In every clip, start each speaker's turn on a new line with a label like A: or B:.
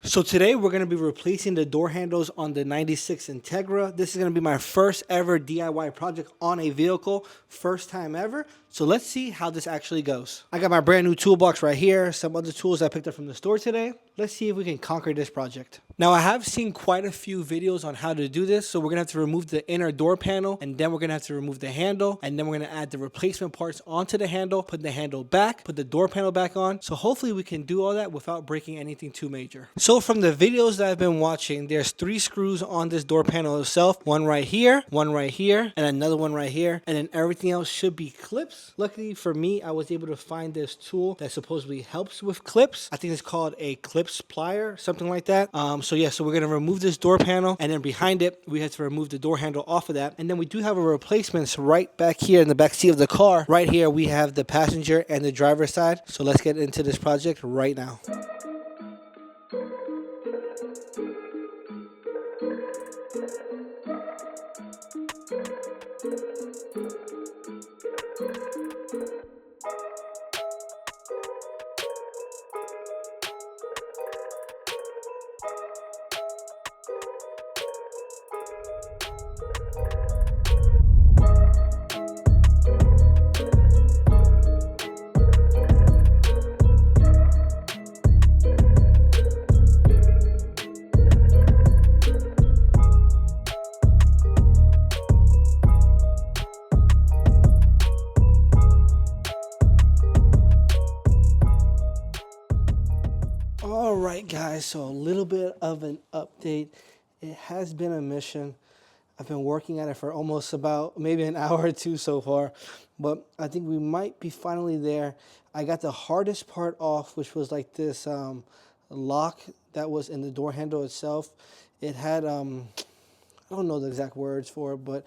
A: So today we're going to be replacing the door handles on the 96 Integra. This is going to be my first ever DIY project on a vehicle, first time ever. So let's see how this actually goes. I got my brand new toolbox right here, some other tools I picked up from the store today. Let's see if we can conquer this project. Now I have seen quite a few videos on how to do this. So we're going to have to remove the inner door panel, and then we're going to have to remove the handle, and then we're going to add the replacement parts onto the handle, put the handle back, put the door panel back on. So hopefully we can do all that without breaking anything too major. So from the videos that I've been watching, there's 3 screws on this door panel itself. One right here, and another one right here. And then everything else should be clips. Luckily for me, I was able to find this tool that supposedly helps with clips. I think it's called a clips plier, something like that. So we're going to remove this door panel, and then behind it, we have to remove the door handle off of that. And then we do have a replacement right back here in the back seat of the car. Right here, we have the passenger and the driver's side. So let's get into this project right now. Alright guys, so a little bit of an update. It has been a mission. I've been working at it for almost about maybe an hour or two so far, but I think we might be finally there. I got the hardest part off, which was like this lock that was in the door handle itself. It had, I don't know the exact words for it, but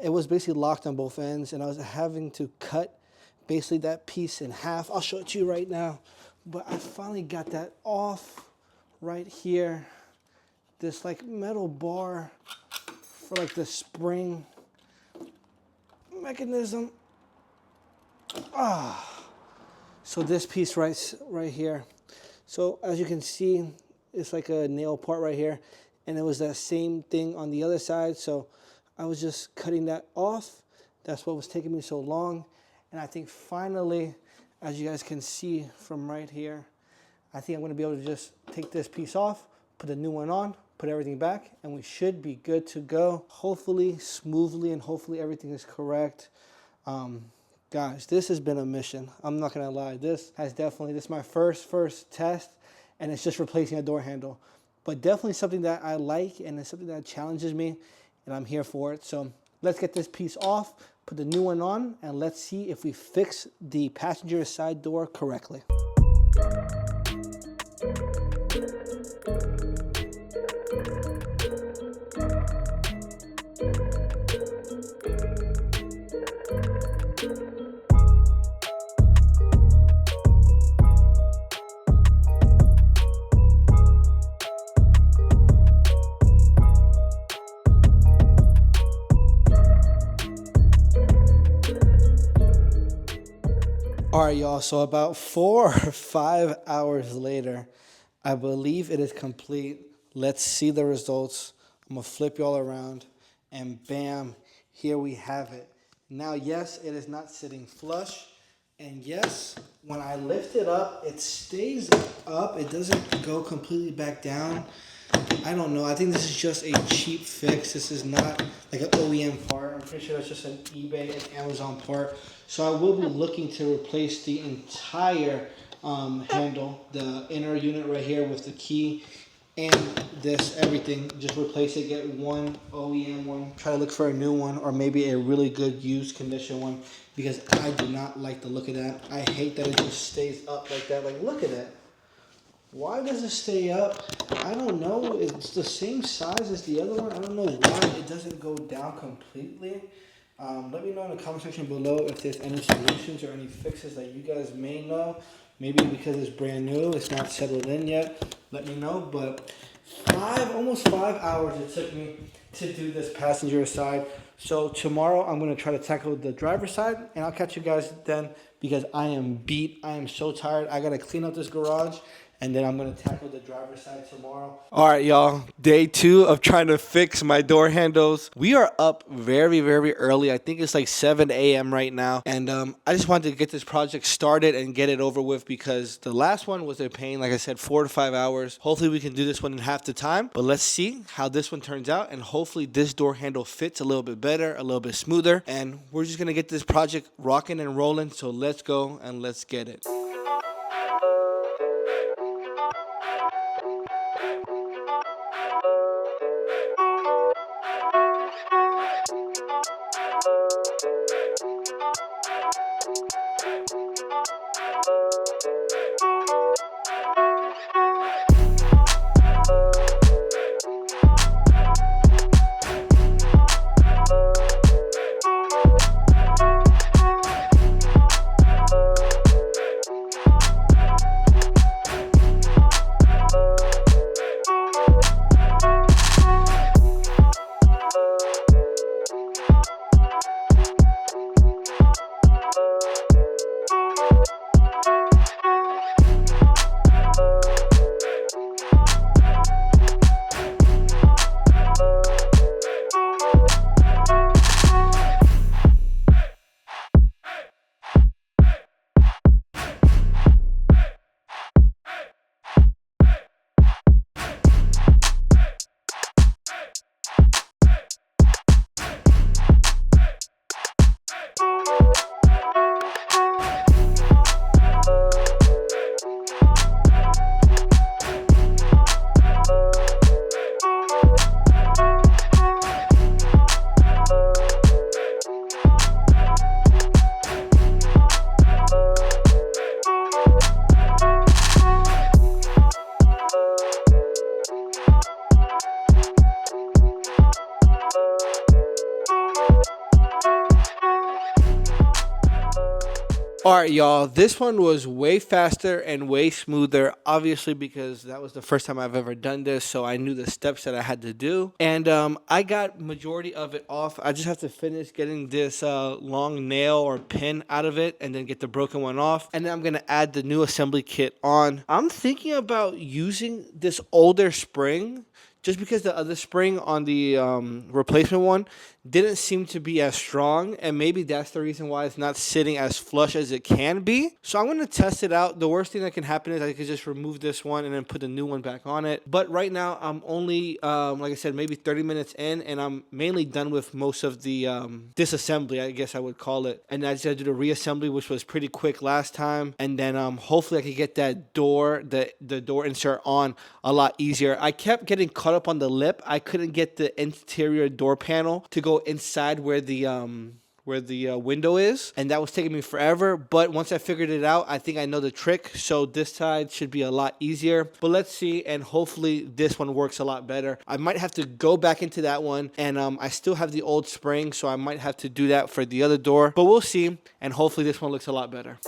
A: it was basically locked on both ends, and I was having to cut basically that piece in half. I'll show it to you right now. But I finally got that off right here. This like metal bar for like the spring mechanism. So this piece right here. So as you can see, it's like a nail part right here. And it was that same thing on the other side. So I was just cutting that off. That's what was taking me so long. And I think finally, as you guys can see from right here, I think I'm going to be able to just take this piece off, put a new one on, put everything back, and we should be good to go. Hopefully smoothly, and hopefully everything is correct. Guys, this has been a mission. I'm not going to lie. This is my first test, and it's just replacing a door handle. But definitely something that I like, and it's something that challenges me, and I'm here for it. So let's get this piece off, put the new one on, and let's see if we fix the passenger side door correctly. All right, y'all, so about 4 or 5 hours later, I believe it is complete. Let's see the results. I'm gonna flip y'all around, and bam, here we have it. Now, yes, it is not sitting flush, and yes, when I lift it up, it stays up. It doesn't go completely back down. I don't know. I think this is just a cheap fix. This is not like an OEM part. I'm pretty sure that's just an eBay and Amazon part. So I will be looking to replace the entire handle, the inner unit right here with the key and this, everything. Just replace it, get one OEM one. Try to look for a new one, or maybe a really good used condition one, because I do not like the look of that. I hate that it just stays up like that. Like, look at it. Why does it stay up? I don't know. It's the same size as the other one. I don't know why it doesn't go down completely. Let me know in the comment section below if there's any solutions or any fixes that you guys may know. Maybe because it's brand new, it's not settled in yet. Let me know. But almost 5 hours it took me to do this passenger side. So tomorrow I'm going to try to tackle the driver's side, and I'll catch you guys then, because I am beat. I am so tired. I got to clean up this garage, and then I'm gonna tackle the driver's side tomorrow. All right, y'all. Day 2 of trying to fix my door handles. We are up very, very early. I think it's like 7 a.m. right now, and I just wanted to get this project started and get it over with because the last one was a pain. Like I said, 4 to 5 hours. Hopefully, we can do this one in half the time. But let's see how this one turns out, and hopefully, this door handle fits a little bit better, a little bit smoother, and we're just gonna get this project rocking and rolling. So let's go and let's get it. All right, y'all. This one was way faster and way smoother, obviously, because that was the first time I've ever done this, so I knew the steps that I had to do. And I got majority of it off. I just have to finish getting this long nail or pin out of it and then get the broken one off. And then I'm going to add the new assembly kit on. I'm thinking about using this older spring just because the other spring on the replacement one didn't seem to be as strong, and maybe that's the reason why it's not sitting as flush as it can be. So I'm going to test it out. The worst thing that can happen is I could just remove this one and then put the new one back on it. But right now, I'm only, like I said, maybe 30 minutes in, and I'm mainly done with most of the disassembly, I guess I would call it. And I just had to do the reassembly, which was pretty quick last time. And then hopefully I could get that door, the door insert on a lot easier. I kept getting caught up on the lip. I couldn't get the interior door panel to go inside where the window is, and that was taking me forever. But once I figured it out, I think I know the trick, so this side should be a lot easier. But let's see, and hopefully this one works a lot better. I might have to go back into that one, and I still have the old spring, so I might have to do that for the other door, but we'll see, and hopefully this one looks a lot better.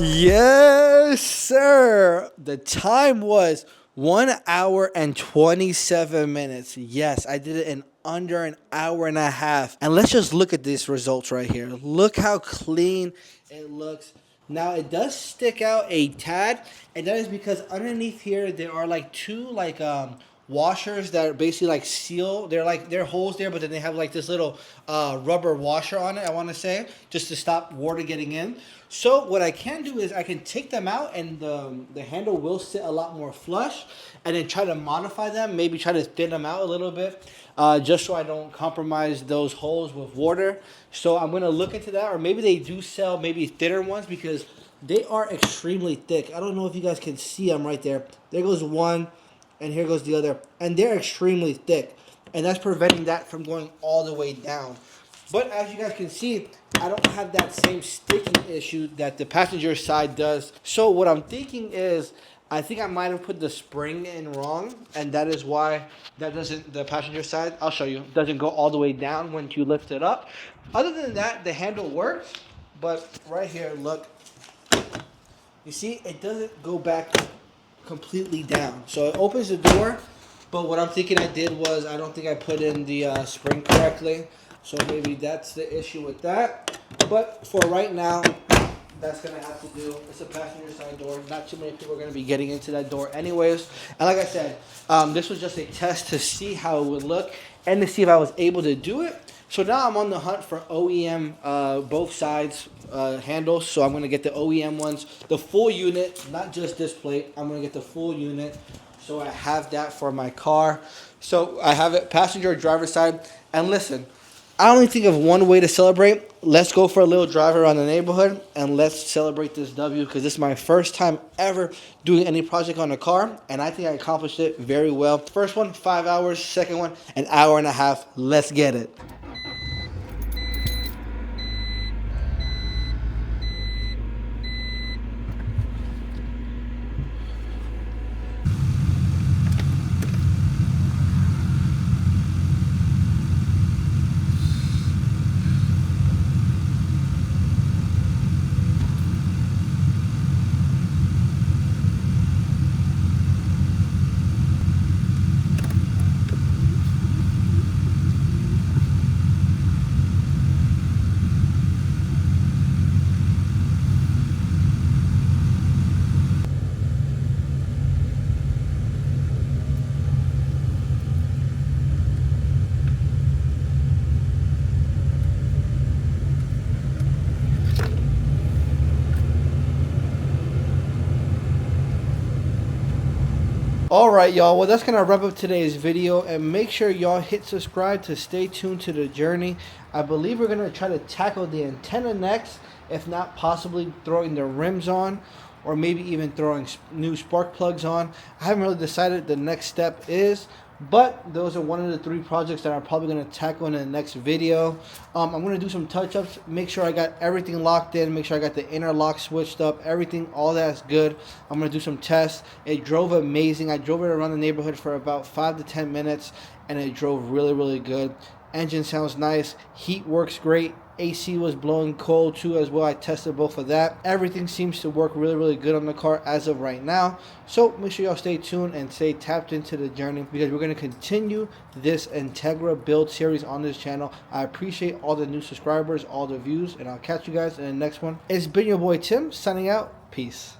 A: Yes, sir. The time was 1 hour and 27 minutes. Yes, I did it in under an hour and a half. And let's just look at these results right here. Look how clean it looks. Now it does stick out a tad, and that is because underneath here there are like two washers that are basically like seal. They're holes there, but then they have like this little rubber washer on it. I want to say just to stop water getting in. So what I can do is I can take them out, and the handle will sit a lot more flush, and then try to modify them. Maybe try to thin them out a little bit, just so I don't compromise those holes with water. So I'm gonna look into that, or maybe they do sell maybe thinner ones because they are extremely thick. I don't know if you guys can see them right there. There goes one, and here goes the other, and they're extremely thick, and that's preventing that from going all the way down. But as you guys can see, I don't have that same sticking issue that the passenger side does. So what I'm thinking is, I think I might have put the spring in wrong, and that is why that doesn't, the passenger side, I'll show you, doesn't go all the way down when you lift it up. Other than that, the handle works, but right here, look, you see, it doesn't go back completely down. So it opens the door, but what I'm thinking I did was I don't think I put in the spring correctly. So maybe that's the issue with that. But for right now, that's going to have to do. It's a passenger side door. Not too many people are going to be getting into that door anyways. And like I said, this was just a test to see how it would look and to see if I was able to do it. So now I'm on the hunt for OEM both sides handles. So I'm going to get the OEM ones, the full unit, not just this plate. I'm going to get the full unit. So I have that for my car. So I have it passenger driver side. And listen, I only think of one way to celebrate. Let's go for a little drive around the neighborhood and let's celebrate this W, because this is my first time ever doing any project on a car, and I think I accomplished it very well. First one, 5 hours. Second one, an hour and a half. Let's get it. All right, y'all. Well, that's going to wrap up today's video. And make sure y'all hit subscribe to stay tuned to the journey. I believe we're going to try to tackle the antenna next, if not possibly throwing the rims on, or maybe even throwing new spark plugs on. I haven't really decided the next step is, but those are one of the 3 projects that I'm probably going to tackle in the next video. I'm going to do some touch-ups, make sure I got everything locked in, make sure I got the inner lock switched up, everything, all that's good. I'm going to do some tests. It drove amazing. I drove it around the neighborhood for about 5 to 10 minutes, and it drove really, really good. Engine sounds nice. Heat works great. AC was blowing cold too as well. I tested both of that. Everything seems to work really, really good on the car as of right now. So make sure y'all stay tuned and stay tapped into the journey, because we're going to continue this Integra build series on this channel. I appreciate all the new subscribers, all the views, and I'll catch you guys in the next one. It's been your boy Tim signing out. Peace.